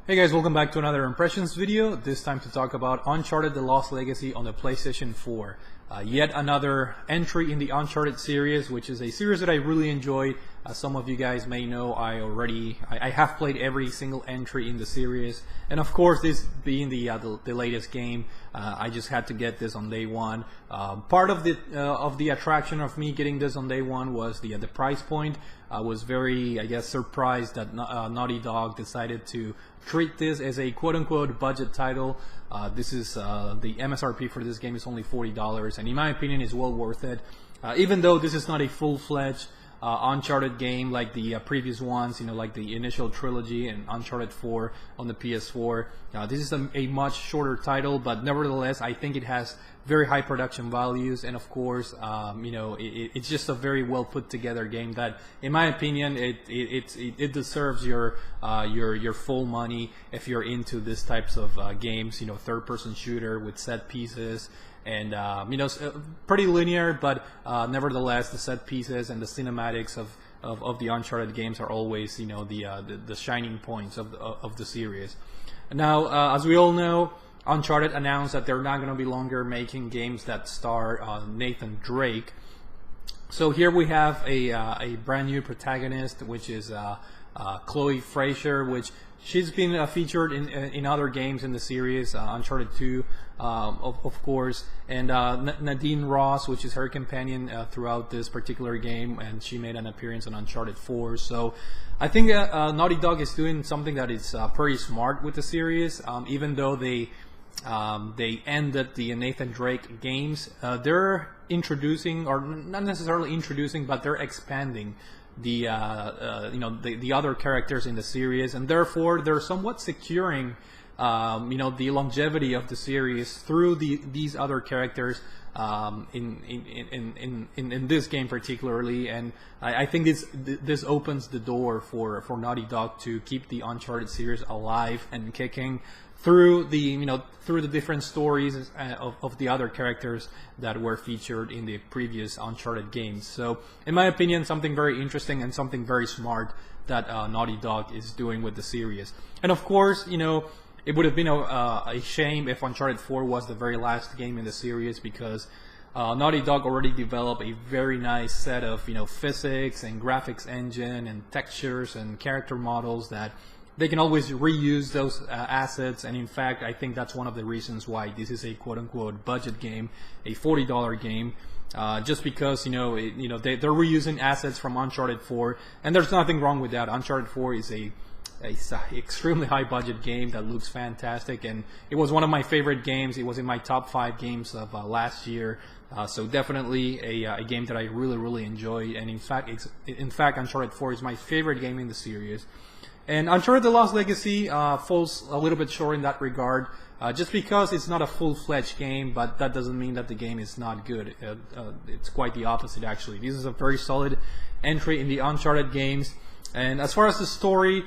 Hey guys, welcome back to another impressions video, this time to talk about Uncharted: The Lost Legacy on the PlayStation 4. Yet another entry in the Uncharted series, which is a series that I really enjoy. As some of you guys may know, I have played every single entry in the series, and of course, this being the latest game, I just had to get this on day one. Part of the attraction of me getting this on day one was the price point. I was very, I guess, surprised that Naughty Dog decided to treat this as a quote-unquote budget title. This is the MSRP for this game is only $40, and in my opinion, is well worth it. Even though this is not a full-fledged Uncharted game like the previous ones, like the initial trilogy and Uncharted 4 on the PS4. This is a much shorter title, but nevertheless, I think it has very high production values, and of course, it's just a very well put together game that, in my opinion, it deserves your full money if you're into these types of games. Third-person shooter with set pieces. And pretty linear, but nevertheless, the set pieces and the cinematics of the Uncharted games are always, the shining points of the series. Now, as we all know, Uncharted announced that they're not going to be longer making games that star Nathan Drake. So here we have a brand new protagonist, which is Chloe Fraser, which she's been featured in other games in the series, Uncharted 2, of course, and Nadine Ross, which is her companion throughout this particular game, and she made an appearance on Uncharted 4. So I think Naughty Dog is doing something that is pretty smart with the series, even though they ended the Nathan Drake games. They're introducing, or not necessarily introducing, but they're expanding the other characters in the series, and therefore they're somewhat securing the longevity of the series through these other characters in this game particularly. And I think this opens the door for Naughty Dog to keep the Uncharted series alive and kicking through the different stories of the other characters that were featured in the previous Uncharted games. So, in my opinion, something very interesting and something very smart that Naughty Dog is doing with the series. And of course, it would have been a shame if Uncharted 4 was the very last game in the series, because Naughty Dog already developed a very nice set of physics and graphics engine and textures and character models that they can always reuse those assets. And in fact, I think that's one of the reasons why this is a quote-unquote budget game, a $40 game, just because they're reusing assets from Uncharted 4, and there's nothing wrong with that. Uncharted 4 is a extremely high budget game that looks fantastic, and it was one of my favorite games. It was in my top 5 games of last year, so definitely a game that I really enjoyed. And in fact, Uncharted 4 is my favorite game in the series. And Uncharted: The Lost Legacy falls a little bit short in that regard, just because it's not a full-fledged game, but that doesn't mean that the game is not good. It's quite the opposite, actually. This is a very solid entry in the Uncharted games. And as far as the story,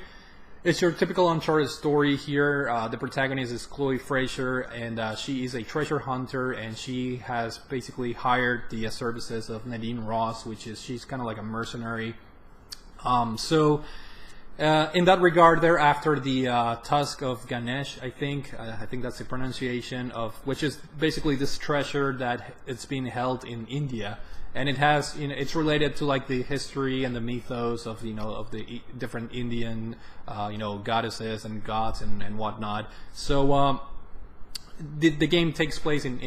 it's your typical Uncharted story here. The protagonist is Chloe Fraser, and she is a treasure hunter, and she has basically hired the services of Nadine Ross, she's kind of like a mercenary. In that regard, they're after the Tusk of Ganesh, I think that's the pronunciation of, which is basically this treasure that it's being held in India, and it has, it's related to like the history and the mythos of of the different Indian goddesses and gods and whatnot. So the game takes place in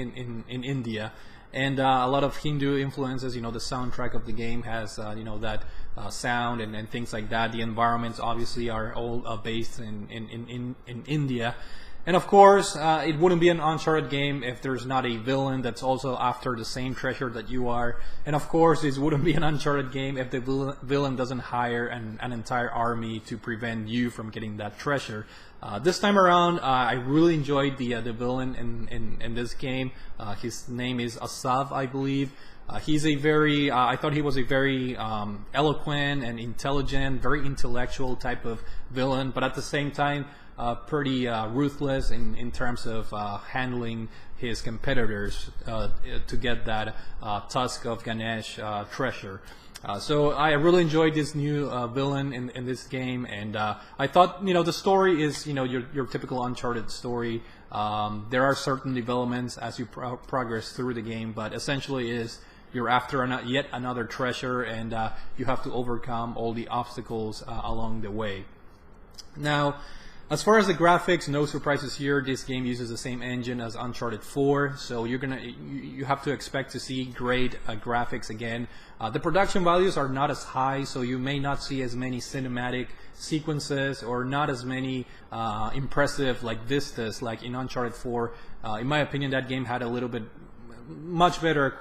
India. And a lot of Hindu influences. The soundtrack of the game has that sound and things like that. The environments obviously are all based in India. And of course, it wouldn't be an Uncharted game if there's not a villain that's also after the same treasure that you are. And of course, this wouldn't be an Uncharted game if the villain doesn't hire an entire army to prevent you from getting that treasure. This time around, I really enjoyed the villain in this game. His name is Asav, I believe. He's I thought he was a very eloquent and intelligent, very intellectual type of villain, but at the same time, pretty ruthless in terms of handling his competitors to get that Tusk of Ganesh treasure. So I really enjoyed this new villain in this game, and I thought, the story is, your typical Uncharted story. There are certain developments as you progress through the game, but essentially you're after yet another treasure, and you have to overcome all the obstacles along the way. Now, as far as the graphics, no surprises here. This game uses the same engine as Uncharted 4, so you have to expect to see great graphics again. The production values are not as high, so you may not see as many cinematic sequences or not as many impressive like vistas like in Uncharted 4. In my opinion, that game had a little bit much better,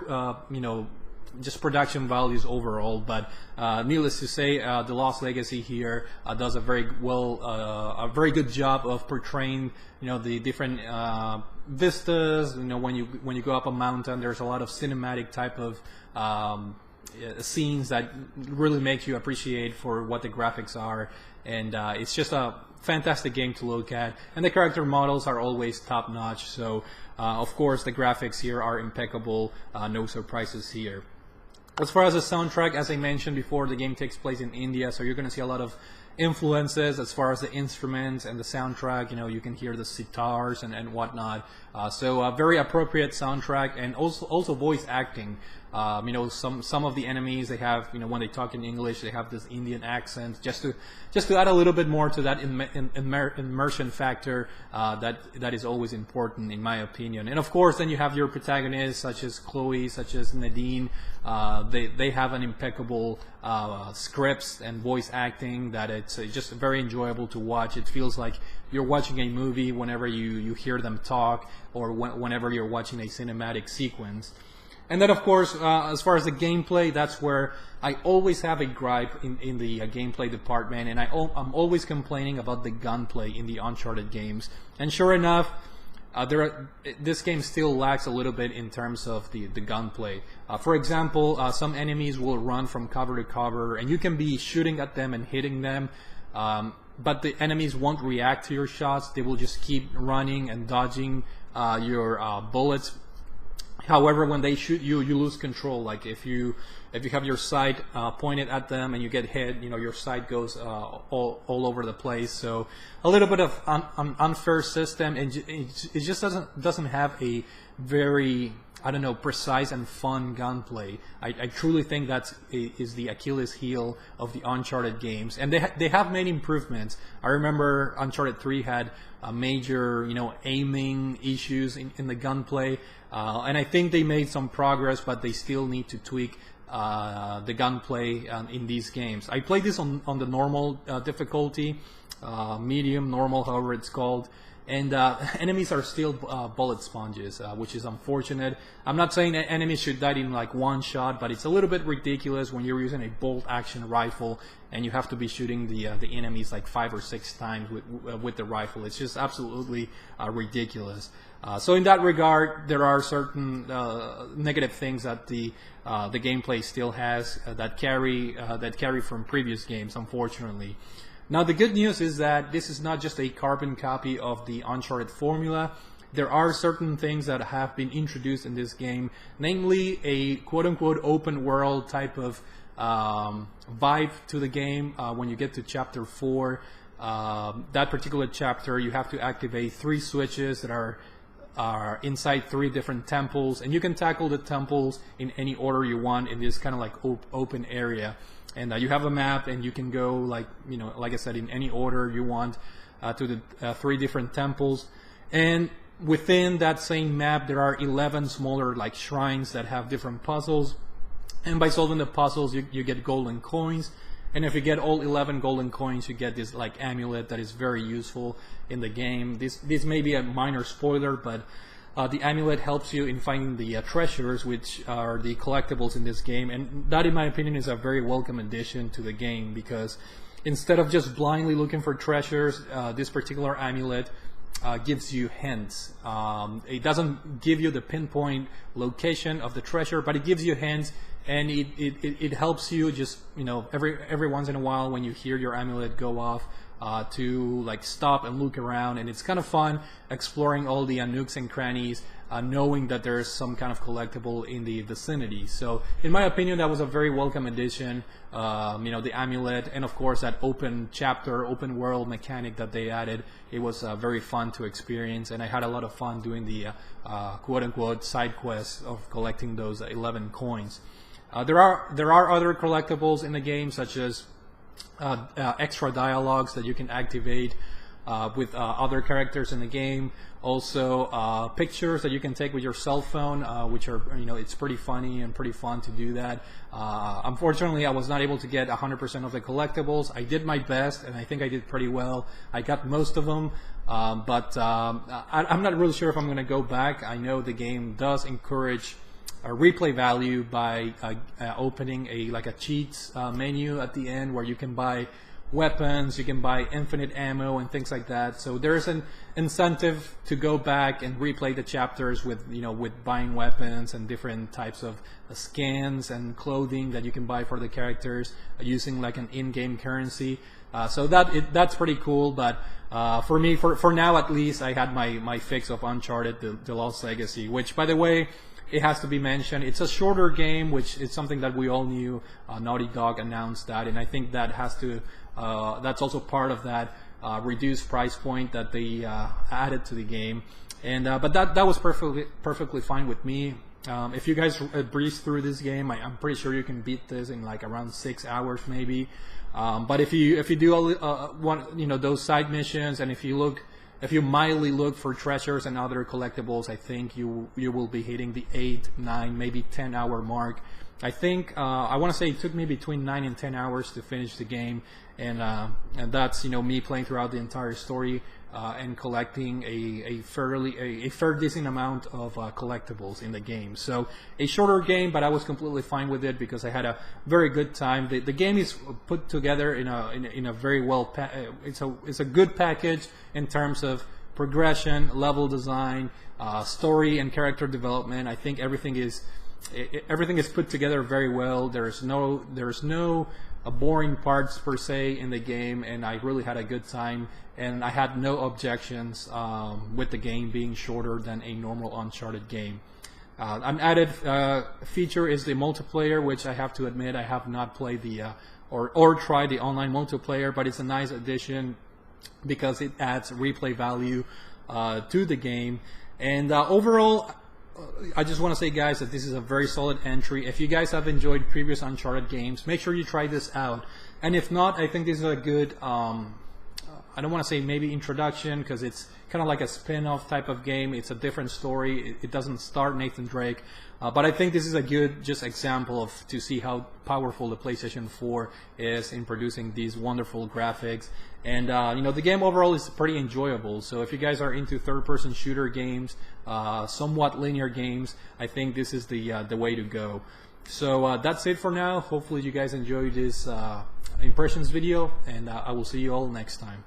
just production values overall, but needless to say, the Lost Legacy here does a very good job of portraying, the different vistas. When you go up a mountain, there's a lot of cinematic type of scenes that really make you appreciate for what the graphics are, and it's just a fantastic game to look at, and the character models are always top notch. So of course the graphics here are impeccable, no surprises here. As far as the soundtrack, as I mentioned before, the game takes place in India, so you're going to see a lot of influences as far as the instruments and the soundtrack. You can hear the sitars and whatnot. So a very appropriate soundtrack, and also voice acting. Some of the enemies, they have, when they talk in English, they have this Indian accent, just to add a little bit more to that immersion factor that is always important in my opinion. And of course, then you have your protagonists such as Chloe, such as Nadine. They have an impeccable scripts and voice acting that it's just very enjoyable to watch. It feels like you're watching a movie whenever you hear them talk, or whenever you're watching a cinematic sequence. And then, of course, as far as the gameplay, that's where I always have a gripe in the gameplay department, and I'm always complaining about the gunplay in the Uncharted games. And sure enough, this game still lacks a little bit in terms of the gunplay. For example, some enemies will run from cover to cover, and you can be shooting at them and hitting them, but the enemies won't react to your shots. They will just keep running and dodging your bullets. However, when they shoot you, you lose control. Like if you have your sight pointed at them and you get hit, your sight goes all over the place. So a little bit of an unfair system, and it just doesn't have a very, precise and fun gunplay. I truly think that is the Achilles heel of the Uncharted games, and they have made improvements. I remember Uncharted 3 had major, aiming issues in the gunplay, and I think they made some progress, but they still need to tweak the gunplay in these games. I played this on the normal difficulty, medium, normal, however it's called. And enemies are still bullet sponges, which is unfortunate. I'm not saying that enemies should die in like one shot, but it's a little bit ridiculous when you're using a bolt action rifle and you have to be shooting the enemies like 5 or 6 times with the rifle. It's just absolutely ridiculous. So in that regard, there are certain negative things that the gameplay still has that carry from previous games, unfortunately. Now, the good news is that this is not just a carbon copy of the Uncharted formula. There are certain things that have been introduced in this game, namely a quote-unquote open world type of vibe to the game. When you get to Chapter 4, that particular chapter, you have to activate 3 switches that are inside 3 different temples, and you can tackle the temples in any order you want in this kind of like open area. And you have a map, and you can go like I said, in any order you want to the 3 different temples. And within that same map, there are 11 smaller like shrines that have different puzzles. And by solving the puzzles, you get golden coins. And if you get all 11 golden coins, you get this like amulet that is very useful in the game. This may be a minor spoiler, but the amulet helps you in finding the treasures, which are the collectibles in this game, and that, in my opinion, is a very welcome addition to the game, because instead of just blindly looking for treasures, this particular amulet gives you hints. It doesn't give you the pinpoint location of the treasure, but it gives you hints, and it helps you just every once in a while when you hear your amulet go off to like stop and look around, and it's kind of fun exploring all the nooks and crannies, knowing that there's some kind of collectible in the vicinity. So in my opinion, that was a very welcome addition. The amulet, and of course that open chapter, open world mechanic that they added. It was very fun to experience, and I had a lot of fun doing the quote-unquote side quests of collecting those 11 coins. There are other collectibles in the game, such as extra dialogues that you can activate with other characters in the game. Also pictures that you can take with your cell phone, which are, it's pretty funny and pretty fun to do that. Unfortunately, I was not able to get 100% of the collectibles. I did my best, and I think I did pretty well. I got most of them, but I'm not really sure if I'm going to go back. I know the game does encourage a replay value by opening a cheats menu at the end, where you can buy weapons, you can buy infinite ammo and things like that. So there's an incentive to go back and replay the chapters with buying weapons and different types of skins and clothing that you can buy for the characters using like an in-game currency. So that's pretty cool. But for me, for now at least, I had my fix of Uncharted: The Lost Legacy, which, by the way, it has to be mentioned, it's a shorter game, which is something that we all knew. Naughty Dog announced that, and I think that that's also part of that reduced price point that they added to the game. And but that was perfectly fine with me. If you guys breeze through this game, I'm pretty sure you can beat this in like around 6 hours maybe. But if you do all those side missions, and if you mildly look for treasures and other collectibles, I think you will be hitting the 8, 9, maybe 10 hour mark. I think I want to say it took me between 9 and 10 hours to finish the game, and that's me playing throughout the entire story and collecting a fair decent amount of collectibles in the game. So a shorter game, but I was completely fine with it because I had a very good time. The game is put together in a very well it's a good package in terms of progression, level design, story, and character development. I think everything is put together very well. There's no boring parts per se in the game, and I really had a good time, and I had no objections with the game being shorter than a normal Uncharted game. An added feature is the multiplayer, which I have to admit I have not played or tried the online multiplayer, but it's a nice addition because it adds replay value to the game. And overall, I just want to say, guys, that this is a very solid entry. If you guys have enjoyed previous Uncharted games, make sure you try this out. And if not, I think this is a good, I don't want to say maybe introduction, because it's kind of like a spin-off type of game. It's a different story. It doesn't start Nathan Drake. But I think this is a good just example to see how powerful the PlayStation 4 is in producing these wonderful graphics. And the game overall is pretty enjoyable. So if you guys are into third-person shooter games, somewhat linear games, I think this is the way to go. So that's it for now. Hopefully you guys enjoyed this impressions video, and I will see you all next time.